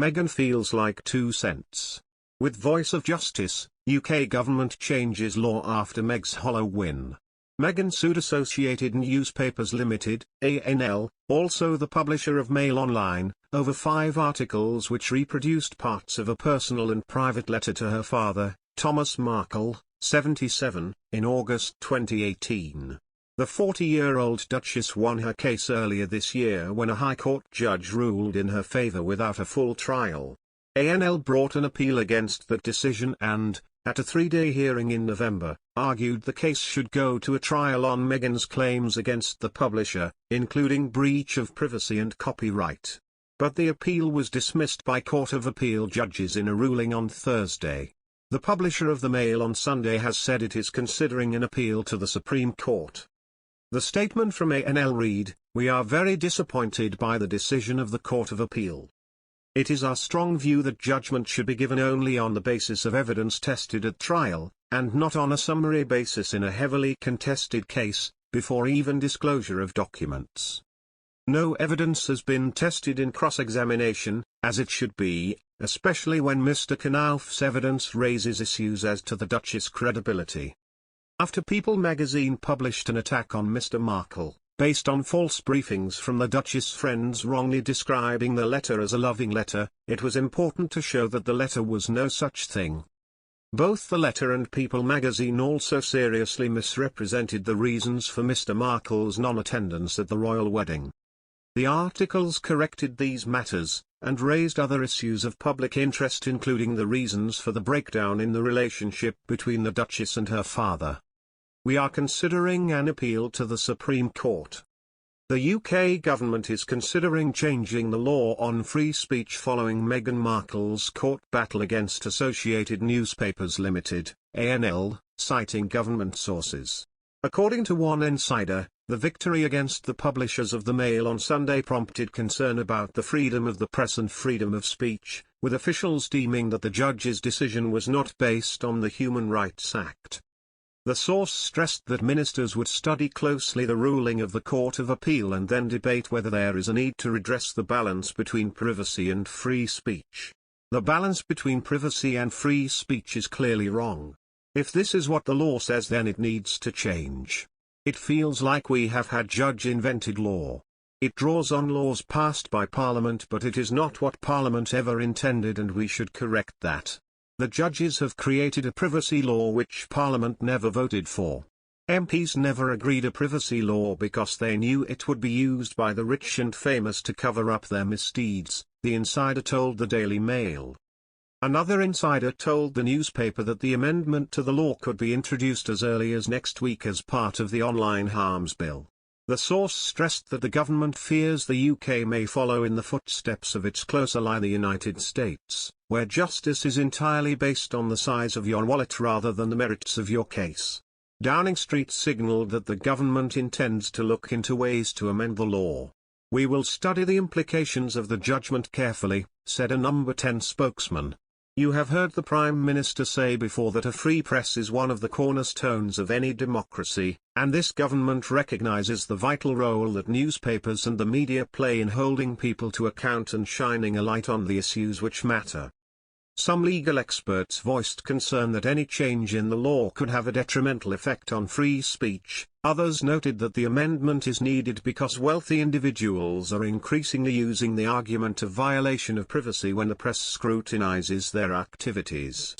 Meghan feels like 2 cents. With Voice of Justice, UK government changes law after Meg's hollow win. Meghan sued Associated Newspapers Limited, ANL, also the publisher of Mail Online, over 5 articles which reproduced parts of a personal and private letter to her father, Thomas Markle, 77, in August 2018. The 40-year-old Duchess won her case earlier this year when a High Court judge ruled in her favour without a full trial. ANL brought an appeal against that decision and, at a 3-day hearing in November, argued the case should go to a trial on Meghan's claims against the publisher, including breach of privacy and copyright. But the appeal was dismissed by Court of Appeal judges in a ruling on Thursday. The publisher of the Mail on Sunday has said it is considering an appeal to the Supreme Court. The statement from ANL read, "We are very disappointed by the decision of the Court of Appeal. It is our strong view that judgment should be given only on the basis of evidence tested at trial, and not on a summary basis in a heavily contested case, before even disclosure of documents. No evidence has been tested in cross-examination, as it should be, especially when Mr. Knauf's evidence raises issues as to the Duchess' credibility." After People magazine published an attack on Mr. Markle, based on false briefings from the Duchess' friends wrongly describing the letter as a loving letter, it was important to show that the letter was no such thing. Both the letter and People magazine also seriously misrepresented the reasons for Mr. Markle's non-attendance at the royal wedding. The articles corrected these matters, and raised other issues of public interest, including the reasons for the breakdown in the relationship between the Duchess and her father. "We are considering an appeal to the Supreme Court. The UK government is considering changing the law on free speech following Meghan Markle's court battle against Associated Newspapers Limited, ANL, citing government sources. According to one insider, the victory against the publishers of the Mail on Sunday prompted concern about the freedom of the press and freedom of speech, with officials deeming that the judge's decision was not based on the Human Rights Act. The source stressed that ministers would study closely the ruling of the Court of Appeal and then debate whether there is a need to redress the balance between privacy and free speech. The balance between privacy and free speech is clearly wrong. If this is what the law says, then it needs to change. It feels like we have had judge-invented law. It draws on laws passed by Parliament, but it is not what Parliament ever intended, and we should correct that. The judges have created a privacy law which Parliament never voted for. MPs never agreed a privacy law because they knew it would be used by the rich and famous to cover up their misdeeds," the insider told the Daily Mail. Another insider told the newspaper that the amendment to the law could be introduced as early as next week as part of the Online Harms Bill. The source stressed that the government fears the UK may follow in the footsteps of its close ally the United States, where justice is entirely based on the size of your wallet rather than the merits of your case. Downing Street signalled that the government intends to look into ways to amend the law. "We will study the implications of the judgment carefully," said a Number 10 spokesman. "You have heard the Prime Minister say before that a free press is one of the cornerstones of any democracy, and this government recognises the vital role that newspapers and the media play in holding people to account and shining a light on the issues which matter." Some legal experts voiced concern that any change in the law could have a detrimental effect on free speech. Others noted that the amendment is needed because wealthy individuals are increasingly using the argument of violation of privacy when the press scrutinizes their activities.